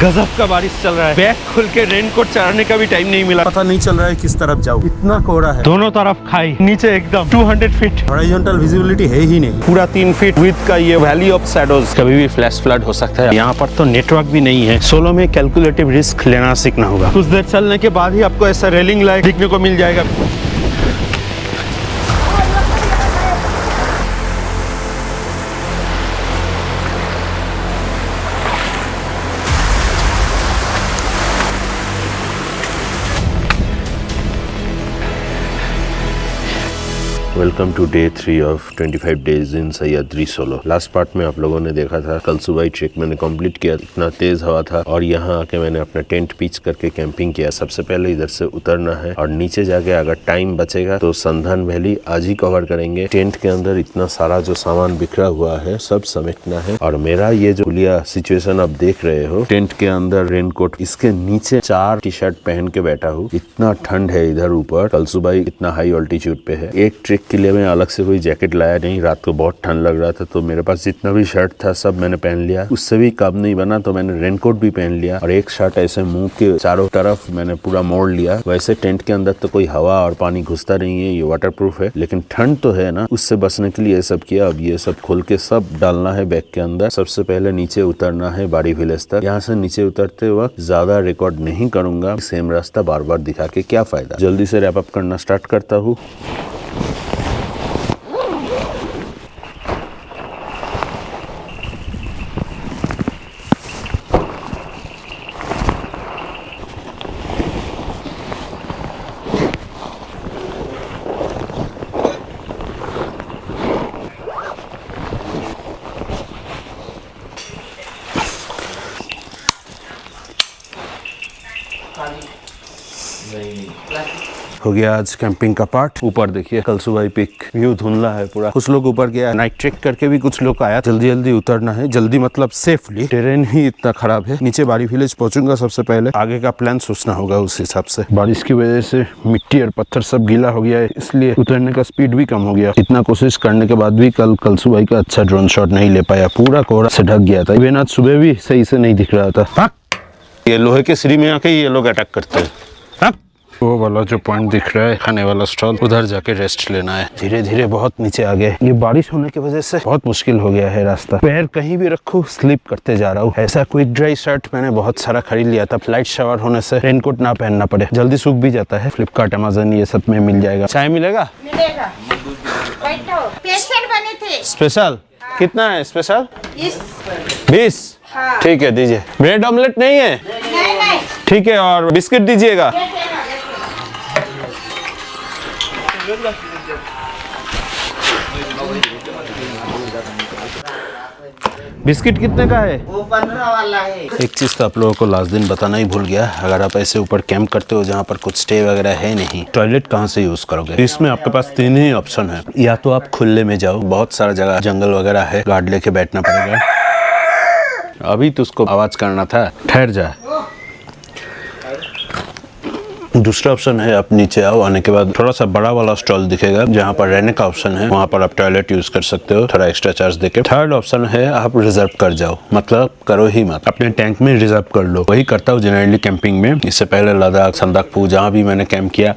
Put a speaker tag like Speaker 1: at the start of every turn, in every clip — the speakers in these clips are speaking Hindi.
Speaker 1: गजब का बारिश चल रहा है। बैग खोल के रेनकोट चढ़ाने का भी टाइम नहीं मिला।
Speaker 2: पता नहीं चल रहा है किस तरफ जाऊँ, इतना कोहरा है।
Speaker 1: दोनों तरफ खाई, नीचे एकदम 200 फीट
Speaker 2: हॉरिजॉन्टल विजिबिलिटी है ही नहीं।
Speaker 1: पूरा 3 फीट विड्थ का ये वैली ऑफ शैडोज। कभी भी फ्लैश फ्लड हो सकता है। यहाँ पर तो नेटवर्क भी नहीं है। सोलो में कैलकुलेटिव रिस्क लेना सीखना होगा। कुछ देर चलने के बाद ही आपको ऐसा रेलिंग लाइट दिखने को मिल जाएगा।
Speaker 3: Welcome to day 3 of 25 days in Sahyadri solo. Last part में आप लोगों ने देखा था कल सुबह ट्रेक मैंने कंप्लीट किया, इतना तेज हवा था और यहाँ आके मैंने अपना टेंट पिच करके कैंपिंग किया। सबसे पहले इधर से उतरना है और नीचे जाके अगर टाइम बचेगा तो संधान वैली आज ही कवर करेंगे। टेंट के अंदर इतना सारा जो सामान बिखरा हुआ है सब समेटना है। और मेरा ये जो पुलिया सिचुएशन आप देख रहे हो, टेंट के अंदर रेनकोट, इसके नीचे 4 टी शर्ट पहन के बैठा हूँ। इतना ठंड है इधर ऊपर, कल सुबह इतना हाई ऑल्टीट्यूड पे है। एक ट्रेक के लिए मैं अलग से कोई जैकेट लाया नहीं, रात को बहुत ठंड लग रहा था तो मेरे पास जितना भी शर्ट था सब मैंने पहन लिया। उससे भी काम नहीं बना तो मैंने रेनकोट भी पहन लिया और एक शर्ट ऐसे मुंह के चारों तरफ मैंने पूरा मोड़ लिया। वैसे टेंट के अंदर तो कोई हवा और पानी घुसता नहीं है, ये वाटरप्रूफ है, लेकिन ठंड तो है ना, उससे बचने के लिए ये सब किया। अब ये सब खोल के सब डालना है बैग के अंदर। सबसे पहले नीचे उतरना है बाड़ी विलेज तक। यहाँ से नीचे उतरते वक्त ज्यादा रिकॉर्ड नहीं करूंगा, सेम रास्ता बार बार दिखा के क्या फायदा। जल्दी से रैप अप करना स्टार्ट करता हूँ। हो गया आज कैंपिंग का पार्ट। ऊपर देखिए कल सुबह पिक व्यू धुंधला है पूरा। कुछ लोग ऊपर गया, नाइट ट्रेक करके भी कुछ लोग आया। जल्दी जल्दी उतरना है, जल्दी मतलब सेफली। टेरेन ही इतना खराब है। नीचे बाड़ी विलेज पहुंचूंगा सबसे पहले, आगे का प्लान सोचना होगा उस हिसाब से। बारिश की वजह से मिट्टी और पत्थर सब गीला हो गया है, इसलिए उतरने का स्पीड भी कम हो गया। इतना कोशिश करने के बाद भी कल सुबह का अच्छा ड्रोन शॉट नहीं ले पाया, पूरा कोहरा से ढक गया था। इवन आज सुबह भी सही से नहीं दिख रहा था। ये लोहे के सीढ़ी में आके ये लोग अटैक करते हैं। वो वाला जो पॉइंट दिख रहा है खाने वाला स्टॉल, उधर जाके रेस्ट लेना है। धीरे धीरे बहुत नीचे आ गए। ये बारिश होने की वजह से बहुत मुश्किल हो गया है रास्ता। पैर कहीं भी रखूं स्लिप करते जा रहा हूँ। ऐसा क्विक ड्राई शर्ट मैंने बहुत सारा खरीद लिया था, फ्लाइट शावर होने से रेनकोट ना पहनना पड़े। जल्दी सूख भी जाता है। फ्लिपकार्ट, अमेजन ये सब में मिल जाएगा। चाय मिलेगा?
Speaker 4: मिलेगा। स्पेशल बने थे।
Speaker 1: स्पेशल कितना है? स्पेशल 20।
Speaker 4: हाँ।
Speaker 1: ठीक है दीजिए। ब्रेड ऑमलेट नहीं है?
Speaker 4: नहीं।
Speaker 1: ठीक है, और बिस्किट दीजिएगा। बिस्किट कितने का है?
Speaker 4: वो 15 वाला है।
Speaker 3: एक चीज तो आप लोगों को लास्ट दिन बताना ही भूल गया, अगर आप ऐसे ऊपर कैंप करते हो जहाँ पर कुछ स्टे वगैरह है नहीं, टॉयलेट कहाँ से यूज करोगे? इसमें आपके पास 3 ही ऑप्शन है। या तो आप खुले में जाओ, बहुत सारा जगह जंगल वगैरह है, गार्ड लेके बैठना पड़ेगा। अभी तो उसको आवाज करना था, ठहर जा। दूसरा ऑप्शन है आप नीचे आओ, आने के बाद थोड़ा सा बड़ा वाला स्टॉल दिखेगा जहाँ पर रहने का ऑप्शन है, वहाँ पर आप टॉयलेट यूज कर सकते हो थोड़ा एक्स्ट्रा चार्ज देके। थर्ड ऑप्शन है आप रिजर्व कर जाओ, मतलब करो ही मत, अपने टैंक में रिजर्व कर लो। वही करता हूँ जनरली कैंपिंग में। इससे पहले लद्दाख, संदकफू जहाँ भी मैंने कैंप किया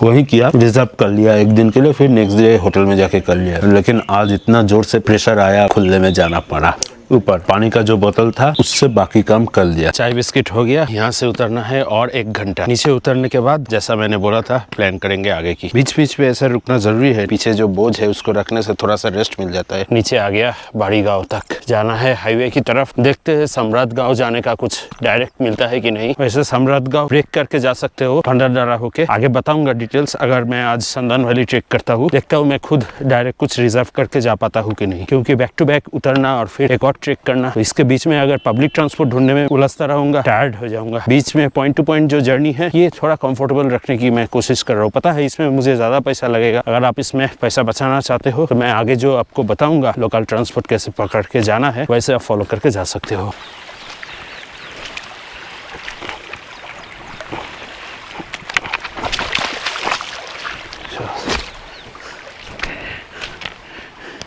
Speaker 3: वही किया, रिजर्व कर लिया एक दिन के लिए, फिर नेक्स्ट डे होटल में जाके कर लिया। लेकिन आज इतना जोर से प्रेशर आया, खुले में जाना पड़ा। ऊपर पानी का जो बोतल था उससे बाकी काम कर लिया। चाय बिस्किट हो गया। यहाँ से उतरना है और 1 घंटा। नीचे उतरने के बाद जैसा मैंने बोला था प्लान करेंगे आगे की। बीच बीच पे ऐसा रुकना जरूरी है, पीछे जो बोझ है उसको रखने से थोड़ा सा रेस्ट मिल जाता है। नीचे आ गया, बाड़ी गांव तक जाना है हाईवे की तरफ। देखते हैं सम्राट गाँव जाने का कुछ डायरेक्ट मिलता है कि नहीं। वैसे सम्राट गाँव ब्रेक करके जा सकते हो भंडारदरा होके। आगे बताऊंगा डिटेल्स। अगर मैं आज संधान वैली ट्रेक करता हूँ, देखता हूँ मैं खुद डायरेक्ट कुछ रिजर्व करके जा पाता हूँ कि नहीं, क्योंकि बैक टू बैक उतरना और फिर एक और ट्रेक करना, तो इसके बीच में अगर पब्लिक ट्रांसपोर्ट ढूंढने में उलझता रहूंगा, टायर्ड हो जाऊंगा। बीच में पॉइंट टू पॉइंट जो जर्नी है ये थोड़ा कंफर्टेबल रखने की मैं कोशिश कर रहा हूँ। पता है इसमें मुझे ज्यादा पैसा लगेगा। अगर आप इसमें पैसा बचाना चाहते हो तो मैं आगे जो आपको बताऊंगा लोकल ट्रांसपोर्ट कैसे पकड़ के जाना है, वैसे आप फॉलो करके जा सकते हो।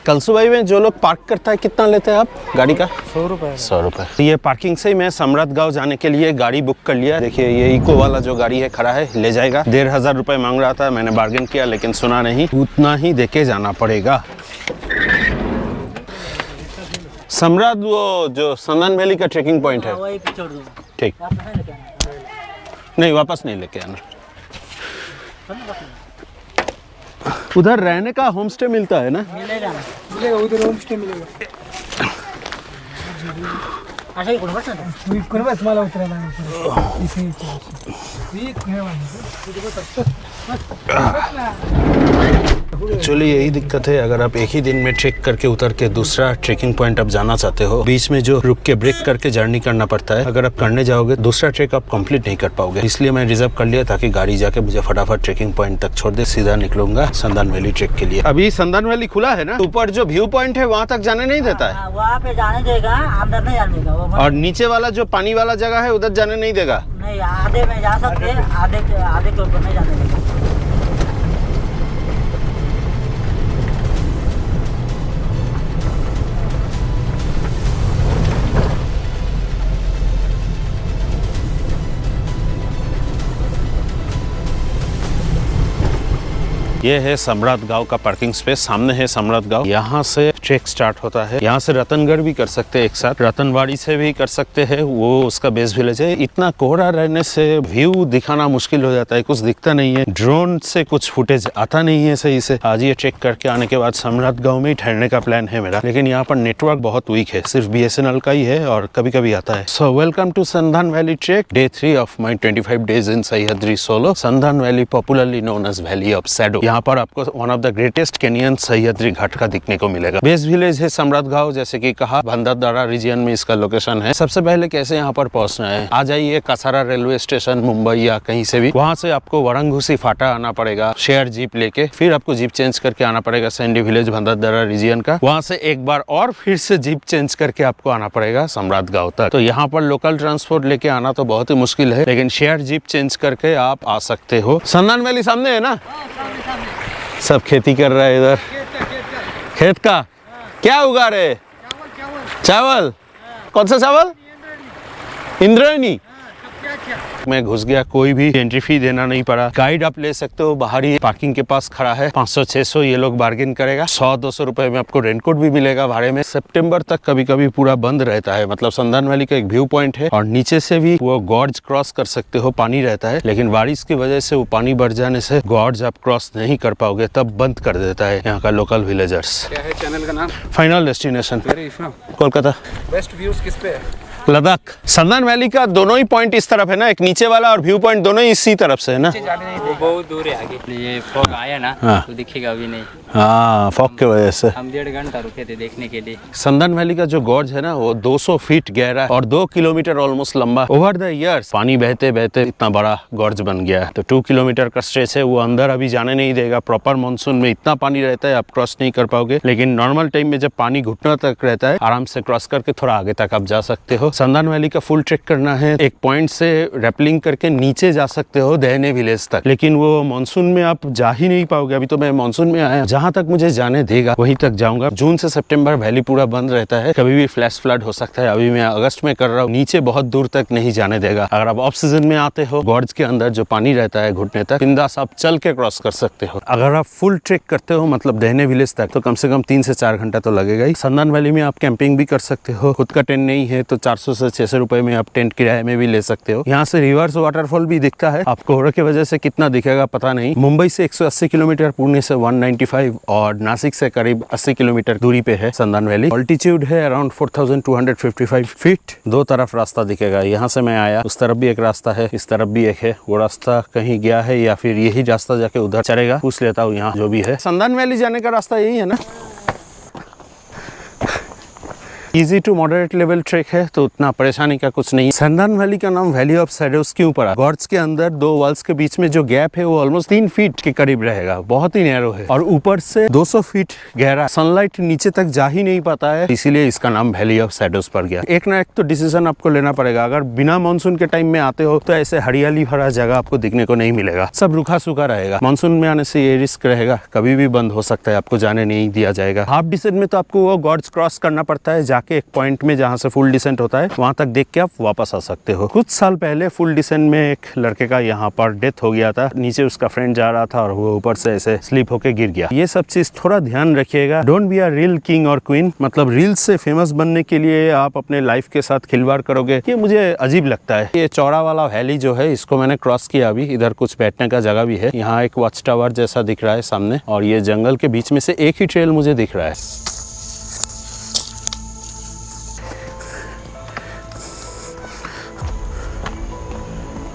Speaker 1: कलसुबाई में जो लोग पार्क करता है कितना लेते हैं आप गाड़ी का?
Speaker 2: 100 रुपए।
Speaker 1: 100 रुपए। ये पार्किंग से ही मैं सम्राट गांव जाने के लिए गाड़ी बुक कर लिया। देखिए ये इको वाला जो गाड़ी है खड़ा है, ले जाएगा। 1500 रुपए मांग रहा था, मैंने बार्गेन किया लेकिन सुना नहीं, उतना ही देके जाना पड़ेगा। सम्राट वो जो संदन वैली का ट्रेकिंग पॉइंट है,
Speaker 5: वही पे छोड़ दो।
Speaker 1: ठीक।
Speaker 5: वापस नहीं लेके आना।
Speaker 1: नहीं वापस नहीं लेके आना। उधर रहने का होम स्टे मिलता है ना?
Speaker 5: मिलेगा ना?
Speaker 6: मिलेगा, उधर होम स्टे मिलेगा।
Speaker 5: अच्छा ये कोण बसणार?
Speaker 6: मी कोण बस मला उतरायला आहे इथे मी कोण
Speaker 1: एक्चुअली यही दिक्कत है, अगर आप एक ही दिन में ट्रेक करके उतर के दूसरा ट्रेकिंग पॉइंट आप जाना चाहते हो, बीच में जो रुक के ब्रेक करके जर्नी करना पड़ता है, अगर आप करने जाओगे दूसरा ट्रेक आप कंप्लीट नहीं कर पाओगे। इसलिए मैं रिजर्व कर लिया ताकि गाड़ी जाके मुझे फटाफट ट्रेकिंग पॉइंट तक छोड़ दे, सीधा निकलूंगा संदन वैली ट्रेक के लिए। अभी संदन वैली खुला है ना, ऊपर जो व्यू पॉइंट है वहाँ तक जाने नहीं देता है,
Speaker 5: वहाँ पे जाने देगा, अंदर नहीं जाने देगा वो।
Speaker 1: और नीचे वाला जो पानी वाला जगह है उधर जाने नहीं देगा।
Speaker 5: नहीं, आधे में जा सकते हैं, आधे के ऊपर नहीं जाने देगा।
Speaker 1: ये है सम्राट गांव का पार्किंग स्पेस, सामने है सम्राट गांव। यहाँ से ट्रेक स्टार्ट होता है, यहाँ से रतनगढ़ भी कर सकते हैं एक साथ, रतनवाड़ी से भी कर सकते हैं, वो उसका बेस विलेज है। इतना कोहरा रहने से व्यू दिखाना मुश्किल हो जाता है, कुछ दिखता नहीं है, ड्रोन से कुछ फुटेज आता नहीं है सही से। आज ये ट्रेक करके आने के बाद सम्राट गांव में ही ठहरने का प्लान है मेरा, लेकिन यहाँ पर नेटवर्क बहुत वीक है, सिर्फ BSNL का ही है और कभी कभी आता है। So welcome to Sandhan valley trek, day 3 of my 25 days in Sahyadri solo. Sandhan valley popularly known as valley of shadow. यहाँ पर आपको one of the greatest canyon Sahyadri Ghat का दिखने को मिलेगा। बेस विलेज है सम्राट गांव, जैसे कि कहा, भंडारदरा रीजन में इसका लोकेशन है। सबसे पहले कैसे यहाँ पर पहुंचना है, आ जाइए कासारा रेलवे स्टेशन मुंबई या कहीं से भी, वहां से आपको वरंगुसी फाटा आना पड़ेगा शेयर जीप लेके, फिर आपको जीप चेंज करके आना पड़ेगा सैंडी विलेज भंडारदरा रीजन का, वहां से एक बार और फिर से जीप चेंज करके आपको आना पड़ेगा सम्राट गांव तक। तो यहाँ पर लोकल ट्रांसपोर्ट लेके आना तो बहुत ही मुश्किल है, लेकिन शेयर जीप चेंज करके आप आ सकते हो। संदन वैली सामने है ना? सब खेती कर रहा है इधर, खेत का क्या उगा रहे? चावल। कौन सा चावल? इंद्रायणी। मैं घुस गया, कोई भी एंट्री फी देना नहीं पड़ा। गाइड आप ले सकते हो, बाहरी पार्किंग के पास खड़ा है, 500-600 ये लोग बार्गेन करेगा, 100-200 रुपए में आपको रेनकोट भी मिलेगा भाड़े में। सितंबर तक कभी कभी पूरा बंद रहता है, मतलब संदन वैली का एक व्यू पॉइंट है और नीचे से भी वो गॉर्ज क्रॉस कर सकते हो, पानी रहता है, लेकिन बारिश की वजह से वो पानी बढ़ जाने से गॉर्ज आप क्रॉस नहीं कर पाओगे, तब बंद कर देता है यहाँ का लोकल विलेजर्स।
Speaker 7: क्या है चैनल का नाम?
Speaker 1: Final destination Kolkata.
Speaker 7: Best views किस पे है?
Speaker 1: लद्दाख। संदन वैली का दोनों ही पॉइंट इस तरफ है ना, एक नीचे वाला और व्यू पॉइंट दोनों ही इसी तरफ से है ना।
Speaker 8: वो बहुत दूर है आगे, ये फॉग आया ना
Speaker 1: हाँ।
Speaker 8: तो दिखेगा अभी नहीं।
Speaker 1: हाँ, फॉग की वजह से
Speaker 8: हम 1.5 घंटा रुके थे देखने के लिए।
Speaker 1: संदन वैली का जो गॉर्ज है ना, वो 200 फीट गहरा और 2 किलोमीटर ऑलमोस्ट लंबा। ओवर द ईयर्स पानी बहते बहते इतना बड़ा गॉर्ज बन गया है। तो 2 किलोमीटर का स्ट्रेच है, वो अंदर अभी जाने नहीं देगा। प्रॉपर मानसून में इतना पानी रहता है, आप क्रॉस नहीं कर पाओगे, लेकिन नॉर्मल टाइम में जब पानी घुटना तक रहता है, आराम से क्रॉस करके थोड़ा आगे तक आप जा सकते हो। संदन वैली का फुल ट्रेक करना है, एक पॉइंट से रैपलिंग करके नीचे जा सकते हो दहने विलेज तक, लेकिन वो मानसून में आप जा ही नहीं पाओगे। अभी तो मैं मानसून में आया, जहां तक मुझे जाने देगा वहीं तक जाऊंगा। जून से सितंबर वैली पूरा बंद रहता है, कभी भी फ्लैश फ्लड हो सकता है। अभी मैं अगस्त में कर रहा हूँ, नीचे बहुत दूर तक नहीं जाने देगा। अगर आप ऑफ सीजन में आते हो, गॉर्ज के अंदर जो पानी रहता है घुटने तक, बिंदास आप चल के क्रॉस कर सकते हो। अगर आप फुल ट्रेक करते हो, मतलब दहने विलेज तक, तो कम से कम 3 से 4 घंटा तो लगेगा ही। संदन वैली में आप कैंपिंग भी कर सकते हो, खुद का टेंट नहीं है तो 400 से 600 रुपए में आप टेंट किराए में भी ले सकते हो। यहाँ से रिवर्स वाटरफॉल भी दिखता है, आपको कोहरे की वजह से कितना दिखेगा पता नहीं। मुंबई से 180 किलोमीटर, पुणे से 195 और नासिक से करीब 80 किलोमीटर दूरी पे है संदन वैली। ऑल्टीट्यूड है अराउंड 4255 फीट। 2 तरफ रास्ता दिखेगा, यहाँ से मैं आया, उस तरफ भी एक रास्ता है, इस तरफ भी एक है। वो रास्ता कहीं गया है या फिर यही रास्ता जाके उधर चलेगा, पूछ लेता हूँ यहाँ जो भी है। संदन वैली जाने का रास्ता यही है ना? Easy to moderate level trek है, तो उतना परेशानी का कुछ नहीं। संदान वैली का नाम वैली ऑफ शैडोज क्यों पड़ा? गॉर्ज के अंदर दो वॉल्स के बीच में जो गैप है वो ऑलमोस्ट 3 फीट के करीब रहेगा, बहुत ही नैरो है और ऊपर से 200 फीट गहरा, सनलाइट नीचे तक जा ही नहीं पाता है, इसीलिए इसका नाम वैली ऑफ शैडोज पड़ गया। एक ना एक तो डिसीजन आपको लेना पड़ेगा। अगर बिना मानसून के टाइम में आते हो तो ऐसे हरियाली भरा जगह आपको दिखने को नहीं मिलेगा, सब रूखा सूखा रहेगा। मानसून में आने से ये रिस्क रहेगा, कभी भी बंद हो सकता है, आपको जाने नहीं दिया जाएगा। हाफ डिसेंट में तो आपको वो गॉर्ज क्रॉस करना पड़ता है, जाके एक पॉइंट में जहाँ से फुल डिसेंट होता है वहां तक देख के आप वापस आ सकते हो। कुछ साल पहले फुल डिसेंट में एक लड़के का यहाँ पर डेथ हो गया था, नीचे उसका फ्रेंड जा रहा था और वो ऊपर से ऐसे स्लिप होके गिर गया। ये सब चीज थोड़ा ध्यान रखिएगा। Don't be a real king और क्वीन, मतलब रील से फेमस बनने के लिए आप अपने लाइफ के साथ खिलवाड़ करोगे, ये मुझे अजीब लगता है। ये चौड़ा वाला वैली जो है इसको मैंने क्रॉस किया अभी, इधर कुछ बैठने का जगह भी है, यहाँ एक वॉच टावर जैसा दिख रहा है सामने और ये जंगल के बीच में से एक ही ट्रेल मुझे दिख रहा है।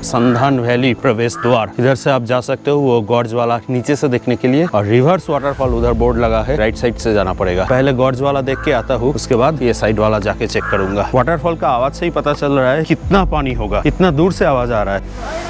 Speaker 1: संधान वैली प्रवेश द्वार, इधर से आप जा सकते हो वो गॉर्ज वाला नीचे से देखने के लिए, और रिवर्स वाटरफॉल उधर बोर्ड लगा है, राइट साइड से जाना पड़ेगा। पहले गॉर्ज वाला देख के आता हूँ, उसके बाद ये साइड वाला जाके चेक करूंगा। वाटरफॉल का आवाज से ही पता चल रहा है कितना पानी होगा, इतना दूर से आवाज आ रहा है।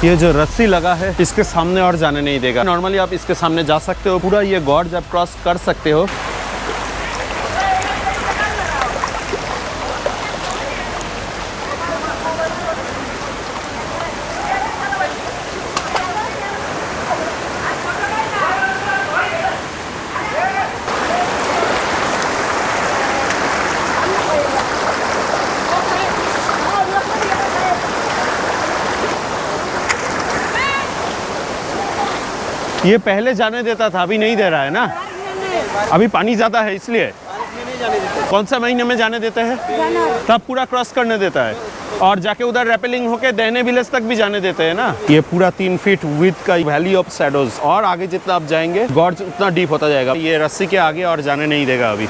Speaker 1: ये जो रस्सी लगा है इसके सामने और जाने नहीं देगा। नॉर्मली आप इसके सामने जा सकते हो, पूरा ये गॉर्ज आप क्रॉस कर सकते हो। ये पहले जाने देता था, अभी नहीं दे रहा है ना, अभी पानी ज्यादा है इसलिए। कौन सा महीने में जाने देते हैं? तब पूरा क्रॉस करने देता है और जाके उधर रैपलिंग होके दहने विलेज तक भी जाने देते हैं ना। ये पूरा 3 फीट विड्थ का वैली ऑफ शैडोज, और आगे जितना आप जाएंगे गॉर्ज उतना डीप होता जाएगा। ये रस्सी के आगे और जाने नहीं देगा अभी।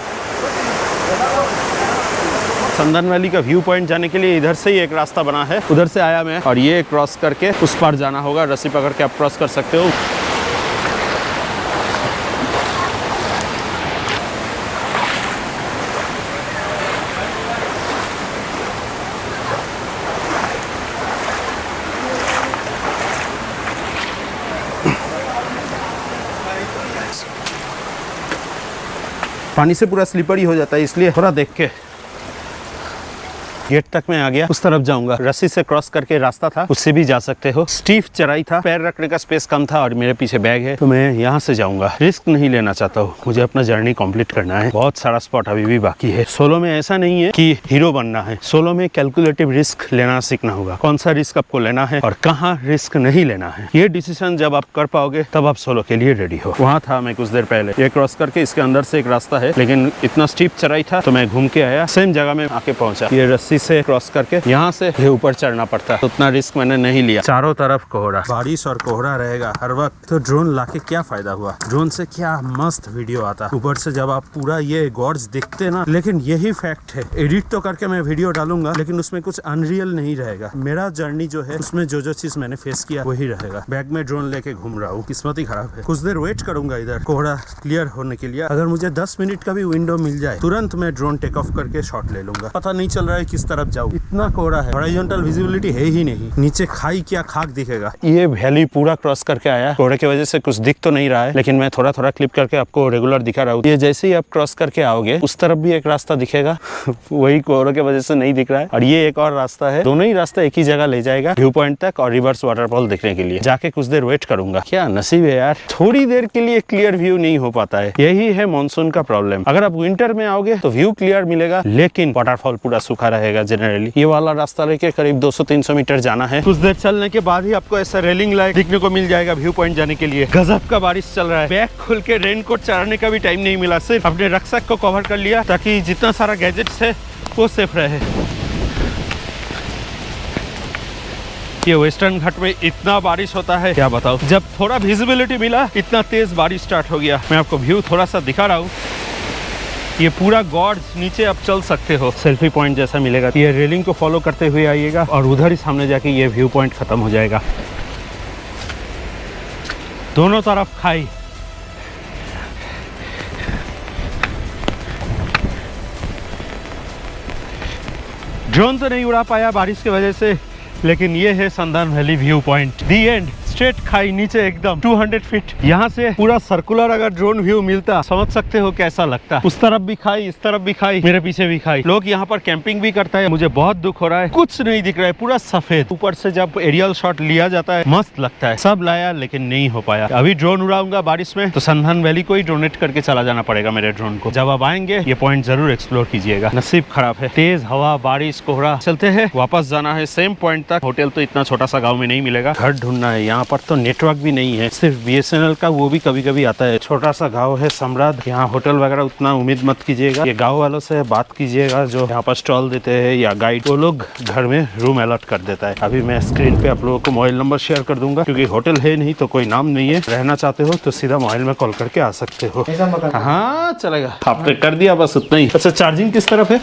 Speaker 1: संदान वैली का व्यू पॉइंट जाने के लिए इधर से ही एक रास्ता बना है, उधर से आया मैं, और ये क्रॉस करके उस पार जाना होगा। रस्सी पकड़ के आप क्रॉस कर सकते हो। पानी से पूरा स्लिपरी हो जाता है, इसलिए थोड़ा देख के। गेट तक मैं आ गया, उस तरफ जाऊंगा। रस्सी से क्रॉस करके रास्ता था, उससे भी जा सकते हो। स्टीफ चढ़ाई था, पैर रखने का स्पेस कम था और मेरे पीछे बैग है, तो मैं यहाँ से जाऊंगा। रिस्क नहीं लेना चाहता हूँ, मुझे अपना जर्नी कंप्लीट करना है। बहुत सारा स्पॉट अभी भी बाकी है। सोलो में ऐसा नहीं है कि हीरो बनना है, सोलो में कैलकुलेटिव रिस्क लेना सीखना होगा। कौन सा रिस्क आपको लेना है और कहाँ रिस्क नहीं लेना है, ये डिसीजन जब आप कर पाओगे तब आप सोलो के लिए रेडी हो। वहाँ था मैं कुछ देर पहले, ये क्रॉस करके इसके अंदर से एक रास्ता है, लेकिन इतना स्टीप चढ़ाई था तो मैं घूम के आया, सेम जगह में आके पहुंचा। ये रस्सी रस्सी से क्रॉस करके यहाँ से ये ऊपर चढ़ना पड़ता है। उतना रिस्क मैंने नहीं लिया। चारों तरफ कोहरा,
Speaker 2: बारिश और कोहरा रहेगा हर वक्त, तो ड्रोन लाके क्या फायदा हुआ। ड्रोन से क्या मस्त वीडियो आता, ऊपर से जब आप पूरा ये गॉड्स दिखते ना। लेकिन यही फैक्ट है, एडिट तो करके मैं वीडियो डालूंगा लेकिन उसमें कुछ अनरियल नहीं रहेगा। मेरा जर्नी जो है उसमें जो चीज मैंने फेस किया वही रहेगा। बैग में ड्रोन लेके घूम रहा हूँ, किस्मत ही खराब है। कुछ देर वेट करूंगा इधर कोहरा क्लियर होने के लिए। अगर मुझे 10 मिनट का भी विंडो मिल जाए तुरंत मैं ड्रोन टेक ऑफ करके शॉट ले लूंगा। पता नहीं चल रहा है किस तरफ जाऊँ, इतना कोहरा है, हॉरिजॉन्टल विजिबिलिटी है ही नहीं। नीचे खाई क्या खाक दिखेगा।
Speaker 1: ये वैली पूरा क्रॉस करके आया, कोहरे की वजह से कुछ दिख तो नहीं रहा है लेकिन मैं थोड़ा थोड़ा क्लिप करके आपको रेगुलर दिखा रहा हूँ। ये जैसे ही आप क्रॉस करके आओगे उस तरफ भी एक रास्ता दिखेगा वही कोहरे की वजह से नहीं दिख रहा है। और ये एक और रास्ता है, दोनों ही रास्ता एक ही जगह ले जाएगा व्यू पॉइंट तक और रिवर्स वाटरफॉल देखने के लिए। जाके कुछ देर वेट करूंगा। क्या नसीब है यार, थोड़ी देर के लिए क्लियर व्यू नहीं हो पाता है। यही है मानसून का प्रॉब्लम। अगर आप विंटर में आओगे तो व्यू क्लियर मिलेगा लेकिन वाटरफॉल पूरा सूखा रहेगा जनरली। ये वाला रास्ता लेके करीब 200-300 मीटर जाना है। कुछ देर चलने के बाद ही आपको ऐसा रेलिंग लाइक दिखने को मिल जाएगा व्यू पॉइंट जाने के लिए। गजब का बारिश चल रहा है, बैग खोल के रेनकोट चढ़ाने का भी टाइम नहीं मिला। सिर्फ अपने रक्सक को कवर कर लिया ताकि जितना सारा गैजेट्स है वो सेफ रहे। ये वेस्टर्न घाट में इतना बारिश होता है क्या बताओ। जब थोड़ा विजिबिलिटी मिला इतना तेज बारिश स्टार्ट हो गया। मैं आपको व्यू थोड़ा सा दिखा रहा हूँ। ये पूरा गॉड्स नीचे आप चल सकते हो, सेल्फी पॉइंट जैसा मिलेगा। ये रेलिंग को फॉलो करते हुए आइएगा और उधर ही सामने जाके ये व्यू पॉइंट खत्म हो जाएगा। दोनों तरफ खाई। ड्रोन तो नहीं उड़ा पाया बारिश की वजह से लेकिन ये है Sandhan valley view point. The end, straight खाई नीचे एकदम 200 फीट। यहाँ से पूरा सर्कुलर अगर ड्रोन व्यू मिलता समझ सकते हो कैसा लगता। उस तरफ भी खाई, इस तरफ भी खाई, मेरे पीछे भी खाई। लोग यहाँ पर कैंपिंग भी करता है। मुझे बहुत दुख हो रहा है, कुछ नहीं दिख रहा है, पूरा सफेद। ऊपर से जब एरियल शॉट लिया जाता है मस्त लगता है। सब लाया लेकिन नहीं हो पाया। अभी ड्रोन उड़ाऊंगा बारिश में तो संदान वैली को ही डोनेट करके चला जाना पड़ेगा मेरे ड्रोन को। जब आप आएंगे ये पॉइंट जरूर एक्सप्लोर कीजिएगा। नसीब खराब है, तेज हवा, बारिश, कोहरा। चलते हैं, वापस जाना है सेम पॉइंट तक। होटल तो इतना छोटा सा गाँव में नहीं मिलेगा, घर ढूंढना है। यहाँ पर तो नेटवर्क भी नहीं है, सिर्फ BSNL का, वो भी कभी कभी आता है। छोटा सा गांव है समराद, यहाँ होटल वगैरह उतना उम्मीद मत कीजिएगा। ये गांव वालों से बात कीजिएगा जो यहाँ पर स्टॉल देते हैं या गाइड, वो लोग घर में रूम अलॉट कर देता है। अभी मैं स्क्रीन पे आप लोगों को मोबाइल नंबर शेयर कर दूंगा क्योंकि होटल है नहीं तो कोई नाम नहीं है। रहना चाहते हो तो सीधा मोबाइल में कॉल करके आ सकते हो। हाँ चलेगा, आपने कर दिया बस उतना ही। अच्छा, चार्जिंग किस तरफ है?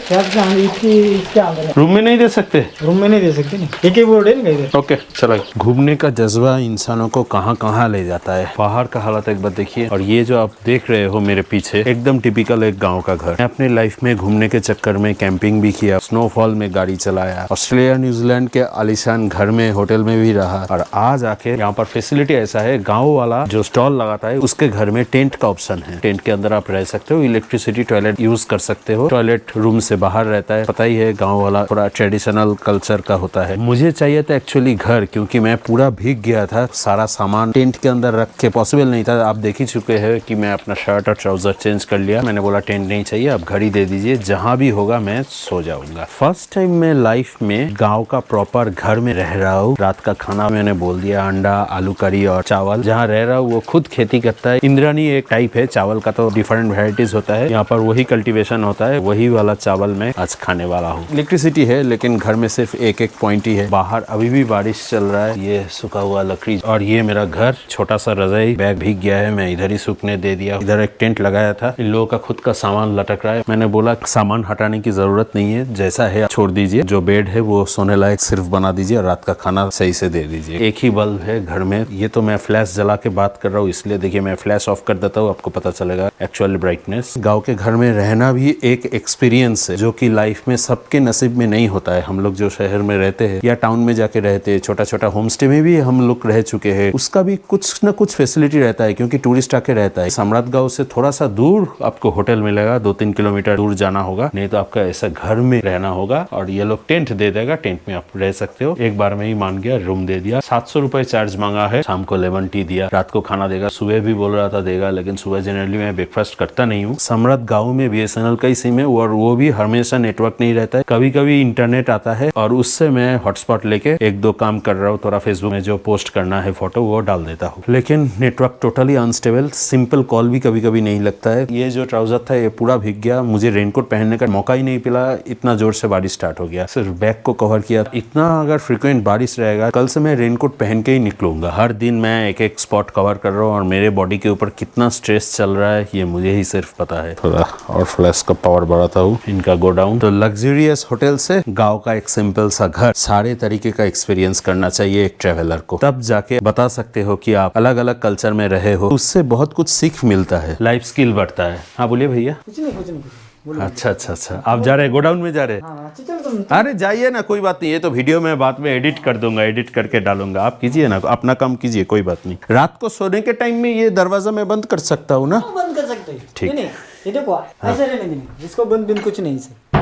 Speaker 1: रूम में नहीं दे सकते?
Speaker 6: रूम में नहीं दे सकते, एक ही बोर्ड है ना।
Speaker 1: ओके चलेगा। घूमने का जज्बा इंसानों को कहाँ कहाँ ले जाता है। बाहर का हालत एक बार देखिए। और ये जो आप देख रहे हो मेरे पीछे एकदम टिपिकल एक गांव का घर। मैं अपने लाइफ में घूमने के चक्कर में कैंपिंग भी किया, स्नोफॉल में गाड़ी चलाया, ऑस्ट्रेलिया न्यूजीलैंड के आलीशान घर में होटल में भी रहा। और आज आके यहाँ पर फैसिलिटी ऐसा है, गाँव वाला जो स्टॉल लगाता है उसके घर में टेंट का ऑप्शन है। टेंट के अंदर आप रह सकते हो, इलेक्ट्रिसिटी, टॉयलेट यूज कर सकते हो। टॉयलेट रूम से बाहर रहता है। पता ही है गाँव वाला थोड़ा ट्रेडिशनल कल्चर का होता है। मुझे चाहिए था एक्चुअली घर, क्योंकि मैं पूरा भीग गया था। सारा सामान टेंट के अंदर रख के पॉसिबल नहीं था। आप देख ही चुके हैं कि मैं अपना शर्ट और ट्राउजर चेंज कर लिया। मैंने बोला टेंट नहीं चाहिए, आप घर ही दे दीजिए, जहां भी होगा मैं सो जाऊंगा। फर्स्ट टाइम मैं लाइफ में गांव का प्रॉपर घर में रह रहा हूँ। रात का खाना मैंने बोल दिया, अंडा, आलू करी और चावल। जहाँ रह रहा हूँ वो खुद खेती करता है। इंद्रानी एक टाइप है चावल का, तो डिफरेंट वेराइटीज होता है। यहाँ पर वही कल्टीवेशन होता है, वही वाला चावल मैं आज खाने वाला हूँ। इलेक्ट्रिसिटी है लेकिन घर में सिर्फ एक पॉइंट ही है। बाहर अभी भी बारिश चल रहा है। ये सूखा हुआ लकड़ी और ये मेरा घर, छोटा सा रजाई, बैग भीग गया है, मैं इधर ही सूखने दे दिया। इधर एक टेंट लगाया था। इन लोगों का खुद का सामान लटक रहा है। मैंने बोला सामान हटाने की जरूरत नहीं है, जैसा है छोड़ दीजिए। जो बेड है वो सोने लायक सिर्फ बना दीजिए और रात का खाना सही से दे दीजिए। एक ही बल्ब है घर में। ये तो मैं फ्लैश जला के बात कर रहा हूँ, इसलिए देखिए मैं फ्लैश ऑफ कर देता हूँ, आपको पता चलेगा एक्चुअल ब्राइटनेस। गाँव के घर में रहना भी एक एक्सपीरियंस है जो कि लाइफ में सबके नसीब में नहीं होता है। हम लोग जो शहर में रहते हैं या टाउन में जाके रहते हैं, छोटा छोटा होम स्टे में भी हम लोग रह चुके हैं, उसका भी कुछ न कुछ फैसिलिटी रहता है क्योंकि टूरिस्ट आके रहता है। सम्राट गांव से थोड़ा सा दूर आपको होटल मिलेगा, 2-3 किलोमीटर दूर जाना होगा, नहीं तो आपका ऐसा घर में रहना होगा। और ये लोग टेंट दे देगा, टेंट में आप रह सकते हो। एक बार में ही मान गया, रूम दे दिया। 700 रुपए चार्ज मांगा है। शाम को लेमन टी दिया, रात को खाना देगा। सुबह भी बोल रहा था देगा, लेकिन सुबह जनरली मैं ब्रेकफास्ट करता नहीं हूँ। सम्राट गाँव में BSNL का ही सिम है और वो भी हमेशा नेटवर्क नहीं रहता है, कभी कभी इंटरनेट आता है और उससे मैं हॉटस्पॉट लेके 1-2 काम कर रहा हूँ। थोड़ा फेसबुक में जो पोस्ट करना करना है फोटो वो डाल देता हूँ। लेकिन network totally unstable, simple call भी कभी कभी नहीं लगता है। ये जो ट्राउजर था ये पूरा भीग गया, मुझे रेनकोट पहनने का मौका ही नहीं मिला, इतना जोर से बारिश स्टार्ट हो गया। सिर्फ बैग को कवर किया। इतना अगर फ्रिक्वेंट बारिश रहेगा कल से मैं रेनकोट पहन के ही निकलूंगा। हर दिन मैं एक एक स्पॉट कवर कर रहा हूँ और मेरे बॉडी के ऊपर कितना स्ट्रेस चल रहा है ये मुझे ही सिर्फ पता है। थोड़ा और फ्लैश का पावर बढ़ाता हूँ, इनका गोडाउन। तो लग्जरियस होटल से गाँव का एक सिंपल सा घर, सारे तरीके का एक्सपीरियंस करना चाहिए एक ट्रेवलर को, तब जाके बता सकते हो कि आप अलग अलग कल्चर में रहे हो। उससे बहुत कुछ सीख मिलता है, लाइफ स्किल बढ़ता है। हाँ बोलिए भैया।
Speaker 6: कुछ नहीं
Speaker 1: अच्छा अच्छा अच्छा, आप जा रहे हैं गोडाउन में जा रहे हैं?
Speaker 6: हाँ, चल तुम।
Speaker 1: अरे जाइए ना, कोई बात नहीं, ये तो वीडियो में बाद में एडिट कर दूंगा, एडिट करके डालूंगा। आप कीजिए ना, अपना काम कीजिए, कोई बात नहीं। रात को सोने के टाइम में ये दरवाजा मैं बंद कर सकता हूँ ना?
Speaker 6: बंद कर सकते हैं।
Speaker 1: ठीक।
Speaker 6: नहीं, ये देखो ऐसा रहने देंगे, जिसको बंद बिन कुछ नहीं से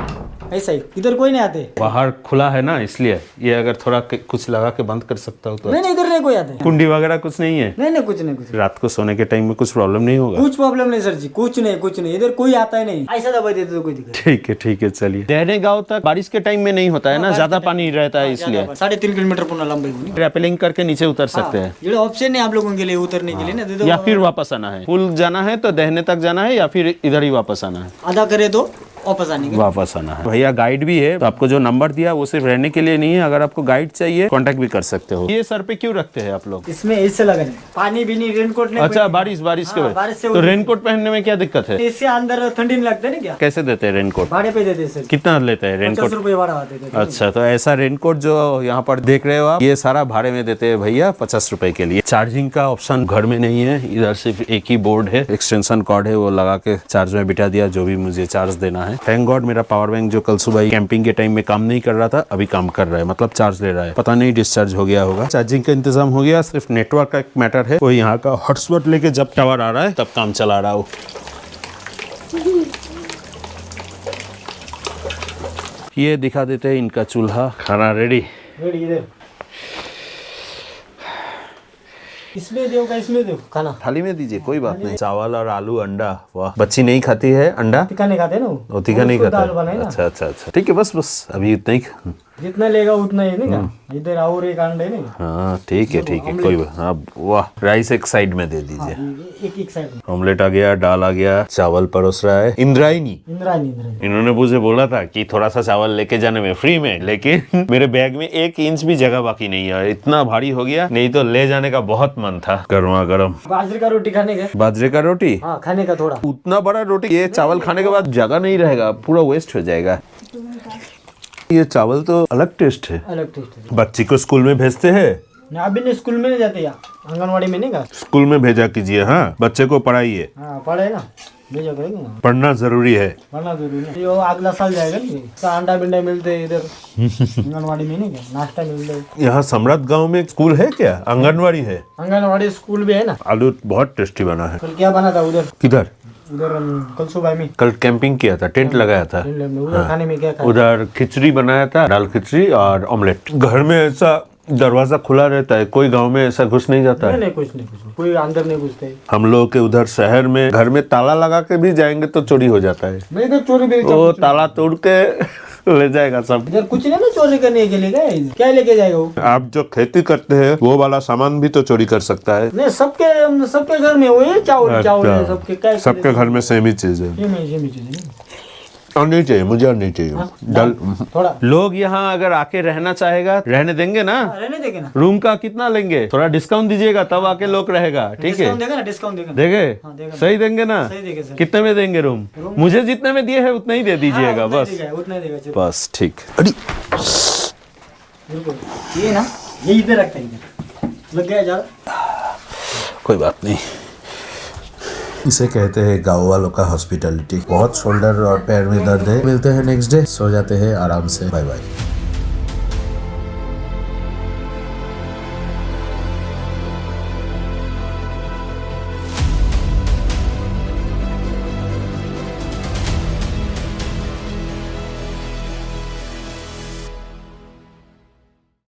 Speaker 6: ऐसा ही, इधर कोई नहीं आते।
Speaker 1: बाहर खुला है ना, इसलिए ये अगर थोड़ा कुछ लगा के बंद कर सकता हूँ तो।
Speaker 6: नहीं, इधर नहीं कोई आते।
Speaker 1: कुंडी वगैरह कुछ नहीं है?
Speaker 6: नहीं, कुछ नहीं।
Speaker 1: रात को सोने के टाइम में कुछ प्रॉब्लम नहीं होगा?
Speaker 6: कुछ प्रॉब्लम नहीं सर जी, कुछ नहीं, इधर कोई आता ही नहीं। ऐसा दबा देते तो कोई दिक्कत।
Speaker 1: ठीक है चलिए। रहने गाँव तक बारिश के टाइम में नहीं होता है ना, ज्यादा पानी रहता है इसलिए।
Speaker 6: 3.5 किलोमीटर पुनः लंबाई।
Speaker 1: रैपलिंग करके नीचे उतर सकते हैं।
Speaker 6: ये ऑप्शन है आप लोगों के लिए उतरने के लिए ना, दे दो।
Speaker 1: या फिर वापस आना है, पुल जाना है तो दहने तक जाना है या फिर इधर ही वापस आना है?
Speaker 6: आधा करे तो वापस आना है।
Speaker 1: भैया गाइड भी है, तो आपको जो नंबर दिया वो सिर्फ रहने के लिए नहीं है, अगर आपको गाइड चाहिए कांटेक्ट भी कर सकते हो। ये सर पे क्यों रखते हैं आप लोग?
Speaker 6: इसमें इससे लगा पानी भी नहीं, रेनकोट नहीं।
Speaker 1: अच्छा, बारिश के वजह तो रेनकोट पहनने में क्या दिक्कत है?
Speaker 6: इससे अंदर ठंडी नहीं लगता है क्या?
Speaker 1: कैसे देते हैं रेनकोट?
Speaker 6: भाड़े पे देते सर।
Speaker 1: कितना लेते हैं रेनकोट?
Speaker 6: 50 रुपये भाड़ा देते हैं।
Speaker 1: अच्छा, तो ऐसा रेनकोट जो यहाँ पर देख रहे हो आप, ये सारा भाड़े में देते हैं भैया 50 रुपए के लिए। चार्जिंग का ऑप्शन घर में नहीं है, इधर सिर्फ एक ही बोर्ड है, एक्सटेंशन कॉर्ड है, वो लगा के चार्ज में बिठा दिया जो भी मुझे चार्ज देना है। थैंक गॉड मेरा पावर बैंक जो कल सुबह कैंपिंग के टाइम में काम नहीं कर रहा था अभी काम कर रहा है, मतलब चार्ज ले रहा है। पता नहीं डिस्चार्ज हो गया होगा। चार्जिंग का इंतजाम हो गया, सिर्फ नेटवर्क का एक मैटर है। वो यहाँ का हॉटस्पॉट लेके जब टावर आ रहा है तब काम चला रहा हो। ये दिखा देते हैं इनका चूल्हा। खाना रेडी
Speaker 6: इधर इसमें दो खाना
Speaker 1: थाली में दीजिए, कोई बात नहीं। चावल और आलू, अंडा। वाह, बच्ची नहीं खाती है अंडा?
Speaker 6: तीखा नहीं खाते ना
Speaker 1: वो तीखा नहीं खाता। अच्छा, ठीक है, बस अभी इतना ही।
Speaker 6: जितना लेगा उतना ही नहीं। इधर और एक अंडा है ना।
Speaker 1: हाँ ठीक है, कोई बात। हाँ वाह, राइस एक साइड में दे दीजिए।
Speaker 6: एक साइड में
Speaker 1: ऑमलेट आ गया, दाल आ गया, चावल परोस रहा है इंद्रायणी। इन्होंने मुझे बोला था कि थोड़ा सा चावल लेके जाने में फ्री में, लेकिन मेरे बैग में 1 इंच भी जगह बाकी नहीं है, इतना भारी हो गया। नहीं तो ले जाने का बहुत मन था। गर्मा गर्म
Speaker 6: बाजरे का रोटी खाने का।
Speaker 1: बाजरे का रोटी?
Speaker 6: हाँ, खाने का थोड़ा।
Speaker 1: उतना बड़ा रोटी, ये चावल खाने के बाद जगह नहीं रहेगा, पूरा वेस्ट हो जाएगा। ये चावल तो अलग टेस्ट है। बच्ची को स्कूल में भेजते हैं?
Speaker 6: अभी नहीं, स्कूल में नहीं जाते, या आंगनवाड़ी में नहीं।
Speaker 1: स्कूल में भेजा कीजिए। हाँ, बच्चे को पढ़ाइए।
Speaker 6: हाँ, पढ़े ना, भेजा करेंगे।
Speaker 1: पढ़ना जरूरी है।
Speaker 6: ये अगला साल जाएगा ना। अंडा बिंडा मिलते हैं इधर आंगनवाड़ी में नहीं, नाश्ता मिलता है।
Speaker 1: यहाँ सम्राट गांव में स्कूल है क्या? आंगनवाड़ी है?
Speaker 6: आंगनवाड़ी स्कूल भी है ना।
Speaker 1: आलू बहुत टेस्टी बना है।
Speaker 6: कल क्या बना था उधर?
Speaker 1: किधर?
Speaker 6: उधर कल सुबह में
Speaker 1: कल कैंपिंग किया था, टेंट लगाया था।
Speaker 6: उधर खाने में क्या खाया?
Speaker 1: उधर खिचड़ी बनाया था, दाल खिचड़ी और ऑमलेट। घर में ऐसा दरवाजा खुला रहता है, कोई गांव में ऐसा घुस नहीं जाता है?
Speaker 6: नहीं, कुछ नहीं, कोई अंदर नहीं घुसते।
Speaker 1: हम लोग के उधर शहर में घर में ताला लगा के भी जाएंगे तो चोरी हो जाता है।
Speaker 6: मैं तो चोरी भी
Speaker 1: वो ताला तोड़ के ले जाएगा सब।
Speaker 6: इधर कुछ नहीं ना चोरी करने के लिए, क्या लेके जाएगा वो?
Speaker 1: आप जो खेती करते हैं वो वाला सामान भी तो चोरी कर सकता है।
Speaker 6: नहीं, सबके घर में वो है, चावल
Speaker 1: सबके घर में सेम ही चीज है। और नहीं चाहिए मुझे, और नहीं चाहिए डल।
Speaker 6: थोड़ा
Speaker 1: लोग यहाँ अगर आके रहना चाहेगा, रहने देंगे ना?
Speaker 6: रहने देंगे ना।
Speaker 1: रूम का कितना लेंगे? थोड़ा डिस्काउंट दीजिएगा तब आके लोग रहेगा। ठीक है,
Speaker 6: डिस्काउंट
Speaker 1: देंगे? सही देंगे ना? कितने में देंगे रूम? मुझे जितने में दिए है उतना ही दे दीजिएगा। बस ठीक।
Speaker 6: ये ना, ये इधर रखते हैं, लग गया ज्यादा,
Speaker 1: कोई बात नहीं।
Speaker 3: इसे कहते हैं गाँव वालों का हॉस्पिटैलिटी। बहुत शोल्डर और पैर में दर्द है, मिलते हैं नेक्स्ट डे, सो जाते हैं आराम से। Bye bye.